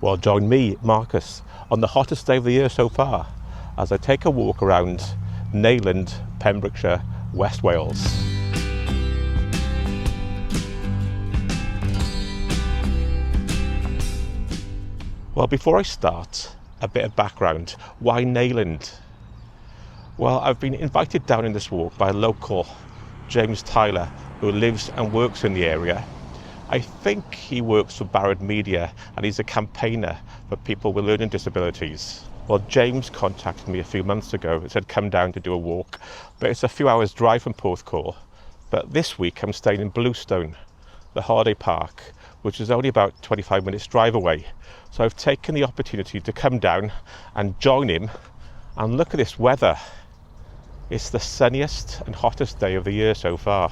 Well, join me, Marcus, on the hottest day of the year so far as I take a walk around Neyland, Pembrokeshire, West Wales. Well, before I start, a bit of background. Why Neyland? Well, I've been invited down in this walk by a local, James Tyler, who lives and works in the area. I think he works for Barrett Media and he's a campaigner for people with learning disabilities. Well, James contacted me a few months ago and said come down to do a walk, but it's a few hours drive from Porthcawl. But this week I'm staying in Bluestone, the holiday park, which is only about 25 minutes drive away. So I've taken the opportunity to come down and join him and look at this weather. It's the sunniest and hottest day of the year so far.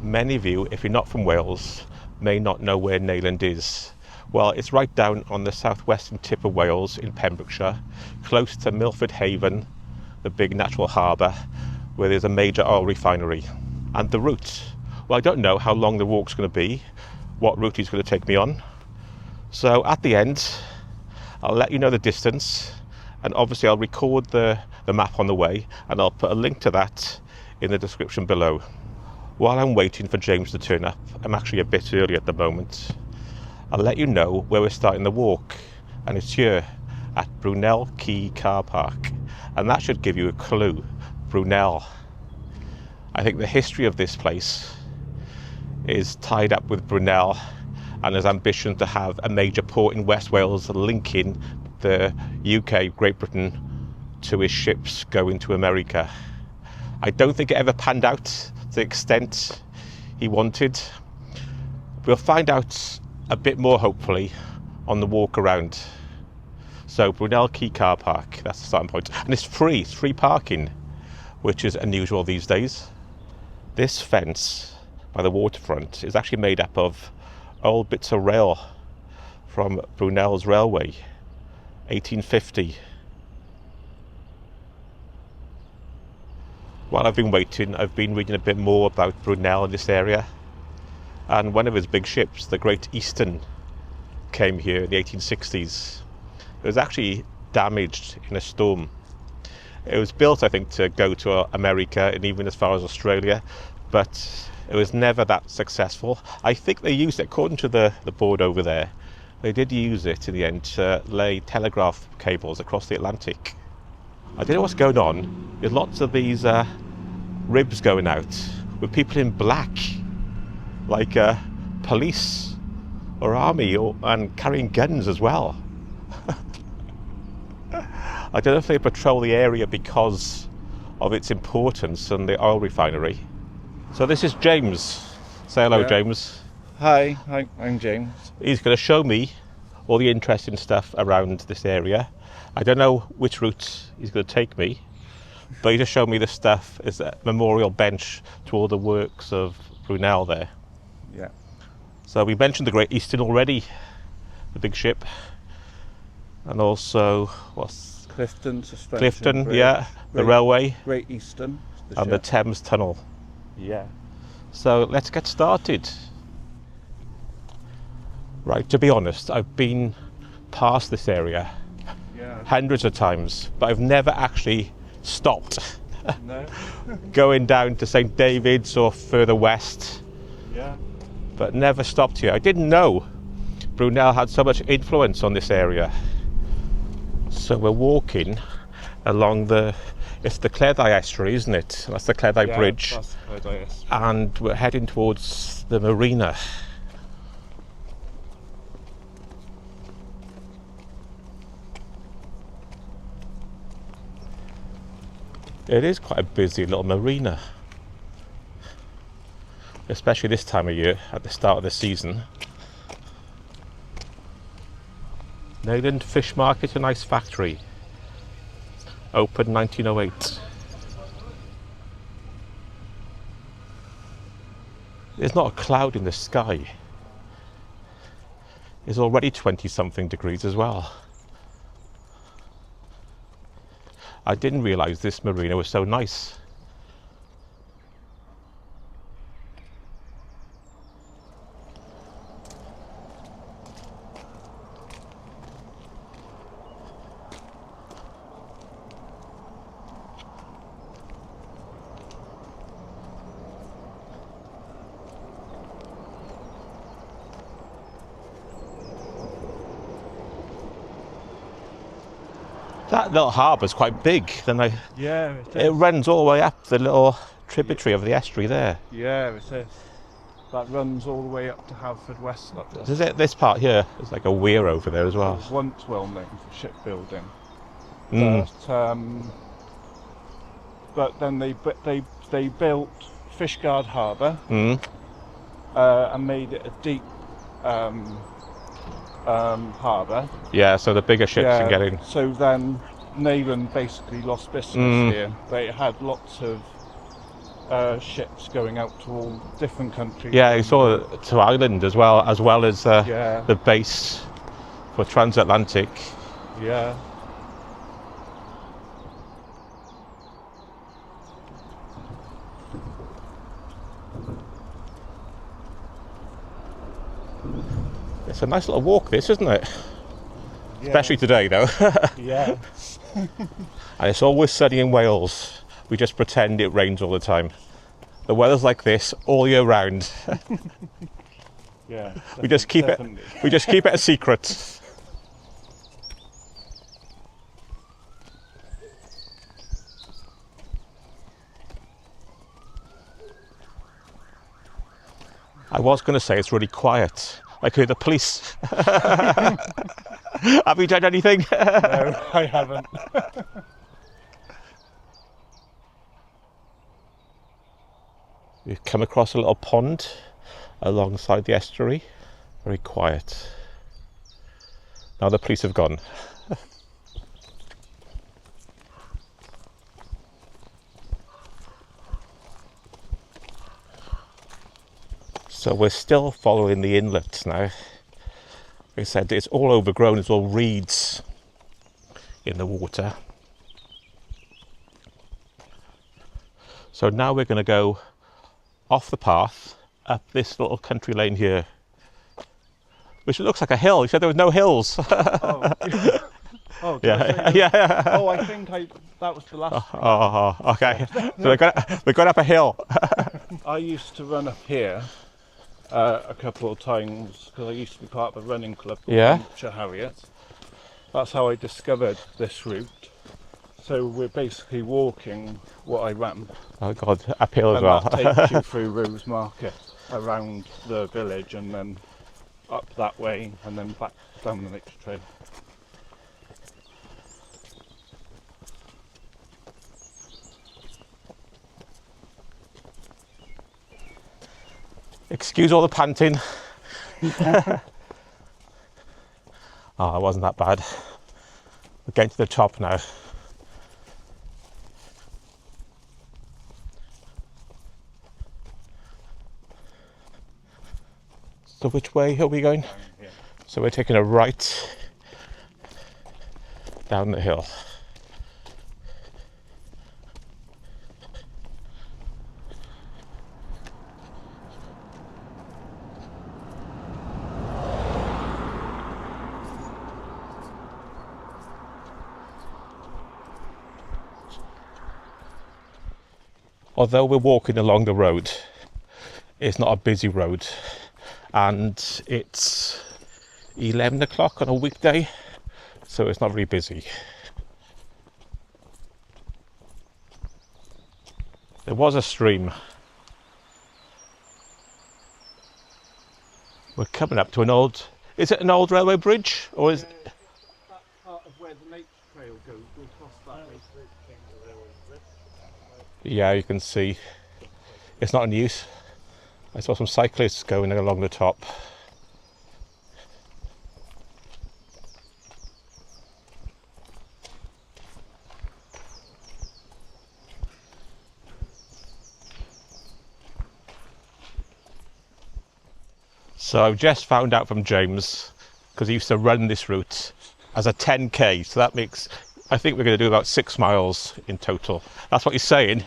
Many of you, if you're not from Wales, may not know where Neyland is. Well, it's right down on the southwestern tip of Wales in Pembrokeshire, close to Milford Haven, the big natural harbour, where there's a major oil refinery. And the route, well, I don't know how long the walk's going to be, what route he's going to take me on. So at the end, I'll let you know the distance, and obviously I'll record the map on the way, and I'll put a link to that in the description below. While I'm waiting for James to turn up, I'm actually a bit early at the moment, I'll let you know where we're starting the walk, and it's here at Brunel Quay car park, and that should give you a clue. Brunel. I think the history of this place is tied up with Brunel and his ambition to have a major port in West Wales linking the UK, Great Britain, to his ships going to America. I don't think it ever panned out to the extent he wanted. We'll find out a bit more, hopefully, on the walk around. So Brunel Quay car park, that's the starting point. And it's free parking, which is unusual these days. This fence by the waterfront is actually made up of old bits of rail from Brunel's railway, 1850. While I've been waiting, I've been reading a bit more about Brunel in this area, and one of his big ships, the Great Eastern, came here in the 1860s. It was actually damaged in a storm. It was built, I think, to go to America and even as far as Australia, but it was never that successful. I think they used it, according to the board over there, they did use it in the end to lay telegraph cables across the Atlantic. I don't know what's going on. There's lots of these ribs going out with people in black, like police or army, and carrying guns as well. I don't know if they patrol the area because of its importance and the oil refinery. So this is James. Say hello, yeah. James. Hi, I'm James. He's going to show me all the interesting stuff around this area. I don't know which route he's going to take me, but he just showed me the stuff. It's a memorial bench to all the works of Brunel there. Yeah. So we mentioned the Great Eastern already, the big ship, and also what's Clifton Suspension Clifton, Bridge. yeah, the railway, Great Eastern, and ship. The Thames Tunnel. Yeah. So let's get started. Right, to be honest, I've been past this area hundreds of times, but I've never actually stopped. No. Going down to St David's or further west. Yeah. But never stopped here. I didn't know Brunel had so much influence on this area. So we're walking along it's the Cleddau estuary, isn't it? That's the Cleddau Bridge. That's the Cleddau estuary. And we're heading towards the marina. It is quite a busy little marina, especially this time of year at the start of the season. Neyland Fish Market and Ice Factory, opened 1908. There's not a cloud in the sky. It's already 20-something degrees as well. I didn't realise this marina was so nice. That little harbour's quite big. Then Yeah, it runs all the way up the little tributary of the estuary there. Yeah, it is. That runs all the way up to Haverfordwest. That does. Is it this part here? There's like a weir over there as It well. was once well known for shipbuilding, Mm. but then they built Fishguard Harbour Mm. and made it a deep harbour. Yeah, so the bigger ships can get in. So then Neyland basically lost business here. They had lots of ships going out to all different countries. Yeah, you saw to Ireland as well as Yeah. the base for transatlantic. Yeah. It's a nice little walk, this, isn't it? Especially today, though. Yeah. And it's always sunny in Wales. We just pretend it rains all the time. The weather's like this all year round. Yeah. We just keep definitely. it a secret. I was going to say it's really quiet. I hear the police. Have you done anything? No, I haven't. We've come across a little pond alongside the estuary. Very quiet. Now the police have gone. So we're still following the inlet now. Like I said, it's all overgrown, it's all reeds in the water. So now we're going to go off the path up this little country lane here, which looks like a hill. You said there was no hills. Oh, Yeah. Oh, I think that was the last. Oh, okay. So we're going up a hill. I used to run up here a couple of times because I used to be part of a running club called Yeah. Pembrokeshire Harriet. That's how I discovered this route. So we're basically walking what I ran. Oh God, uphill as And well. that takes you through Rose Market, around the village, and then up that way, and then back down the nature trail. Excuse all the panting. Oh, it wasn't that bad. We're getting to the top now. So which way are we going? Yeah. So we're taking a right down the hill. Although we're walking along the road, it's not a busy road, and it's 11 o'clock on a weekday, so it's not very busy. There was a stream. We're coming up to an old, is it an old railway bridge, or is That part of where the nature trail goes, we'll cross that way. yeah, you can see it's not in use. I saw some cyclists going along the top. So I've just found out from James, because he used to run this route as a 10k, so that makes, I think we're going to do about 6 miles in total. That's what he's saying.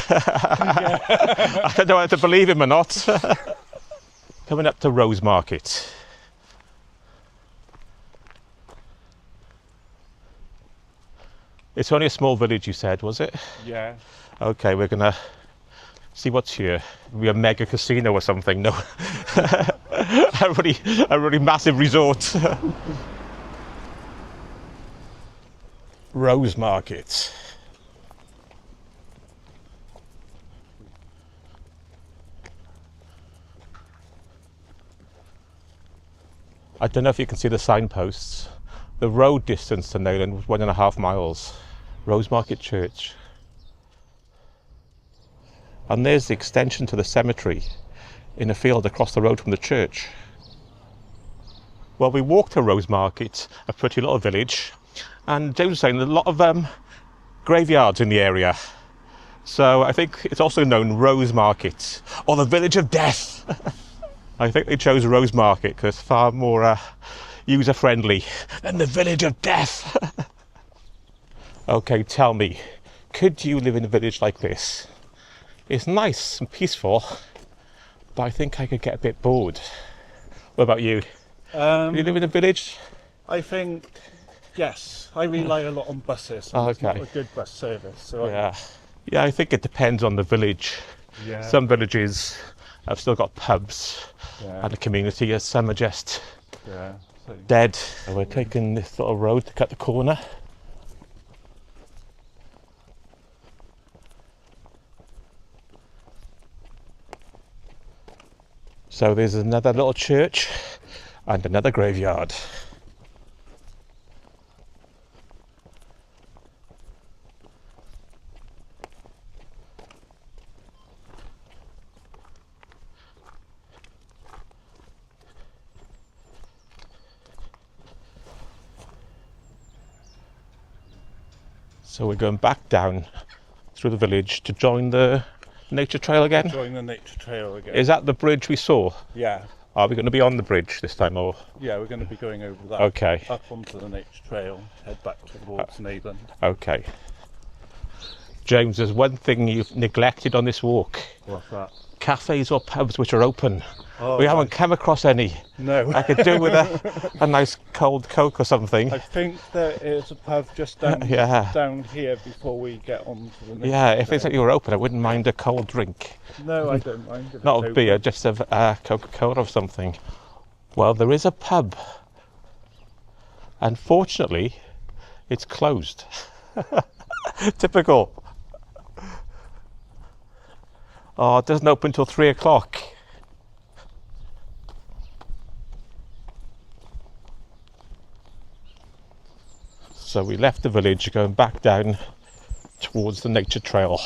I don't know whether to believe him or not. Coming up to Rose Market. It's only a small village, you said, was it? Yeah. Okay, we're gonna see what's here. Be a mega casino or something. No, a really massive resort. Rose Market. I don't know if you can see the signposts. The road distance to Neyland was 1.5 miles. Rose Market Church. And there's the extension to the cemetery in a field across the road from the church. Well, we walked to Rose Market, a pretty little village, and James was saying there's a lot of graveyards in the area. So I think it's also known Rose Market, or the Village of Death. I think they chose Rose Market because it's far more user-friendly than the Village of Death. Okay, tell me, could you live in a village like this? It's nice and peaceful, but I think I could get a bit bored. What about you? Do you live in a village? I think, yes. I rely a lot on buses. Oh, It's okay. not a good bus service. So Yeah, I think it depends on the village. Yeah. Some villages have still got pubs and a community, as some are just dead. So we're taking this little road to cut the corner. So there's another little church and another graveyard. So we're going back down through the village to join the nature trail again. Join the nature trail again. Is that the bridge we saw? Yeah. Are we going to be on the bridge this time, or? Yeah, we're going to be going over that. Okay. Up onto the nature trail, head back towards Neyland. Okay. James, there's one thing you've neglected on this walk. What's that? Cafes or pubs which are open. Oh, We haven't come across any. No. I could do with a nice cold Coke or something. I think there is a pub just down down here before we get on to the nature Yeah, if it's trail. like you were open, I wouldn't mind a cold drink. No, I don't mind. If Not it's a open. beer, just a Coca-Cola or something. Well, there is a pub. Unfortunately, it's closed. Typical. Oh, it doesn't open till 3 o'clock. So we left the village, going back down towards the nature trail.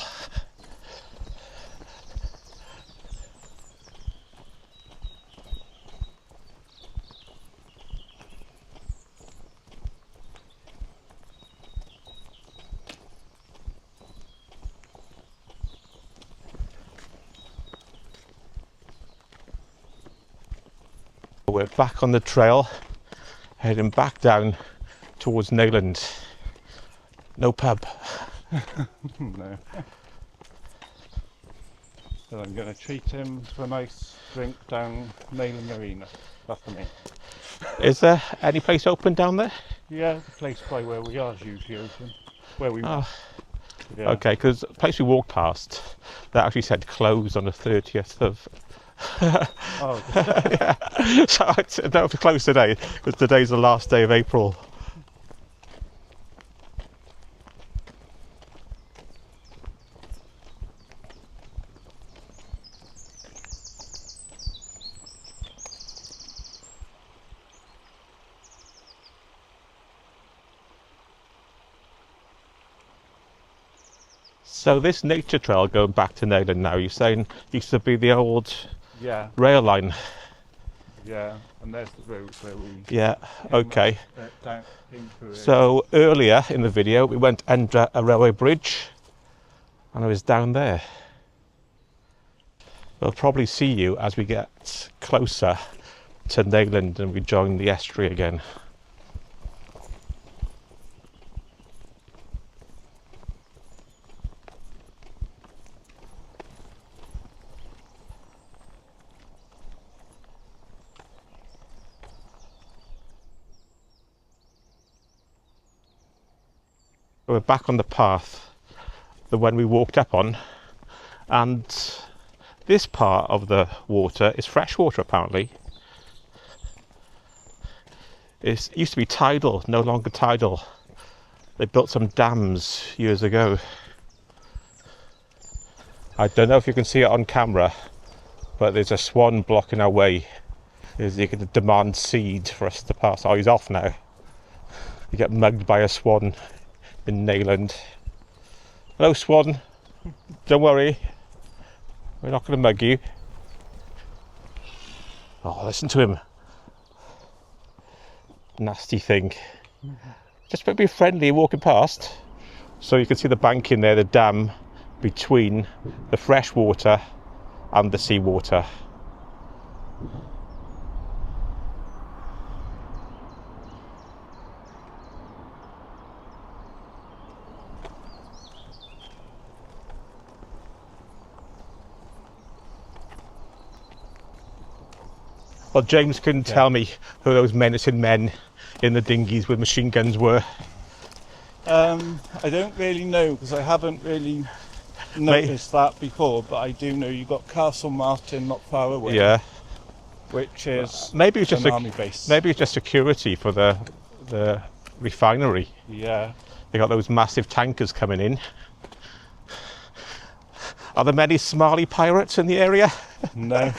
We're back on the trail, heading back down towards Neyland. No pub. No. So I'm going to treat him to a nice drink down Neyland Marina. That's for me. Is there any place open down there? Yeah, the place by where we are is usually open. Where we Oh, yeah. okay, because the place we walked past, that actually said closed on the 30th of... Oh, yeah. So I don't know if it's closed today, because today's the last day of April. So this nature trail going back to Neyland now, you're saying used to be the old yeah, rail line? yeah. And there's the road where we Yeah, okay. came through it. So earlier in the video we went under a railway bridge and I was down there. We'll probably see you as we get closer to Neyland and we join the estuary again. We're back on the path, the one we walked up on, and this part of the water is fresh water apparently. It used to be tidal, no longer tidal. They built some dams years ago. I don't know if you can see it on camera, but there's a swan blocking our way. Is he going to demand seed for us to pass? Oh, he's off now. You get mugged by a swan in Neyland. Hello, swan. Don't worry. We're not going to mug you. Oh, listen to him. Nasty thing. Just be friendly walking past. So you can see the bank in there, the dam between the fresh water and the seawater. Well, James couldn't tell me who those menacing men in the dinghies with machine guns were. I don't really know, because I haven't really noticed that before, but I do know you've got Castle Martin not far away. Yeah. Which is maybe it's just an army base. Maybe it's just security for the refinery. Yeah. They got those massive tankers coming in. Are there many Somali pirates in the area? No.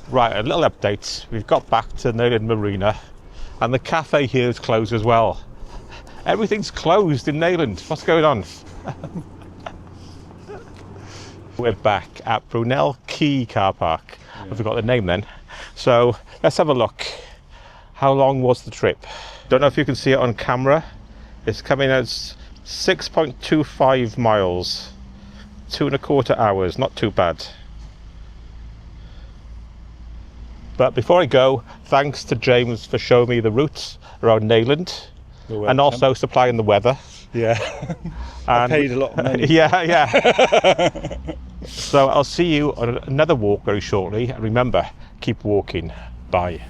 Right, a little update. We've got back to Neyland Marina and the cafe here is closed as well. Everything's closed in Neyland. What's going on? We're back at Brunel Quay car park. I forgot the name then. So let's have a look. How long was the trip? Don't know if you can see it on camera. It's coming as 6.25 miles. 2.25 hours, not too bad. But before I go, thanks to James for showing me the routes around Neyland and also supplying the weather. Yeah. I paid a lot of money. Yeah. So I'll see you on another walk very shortly. And remember, keep walking. Bye.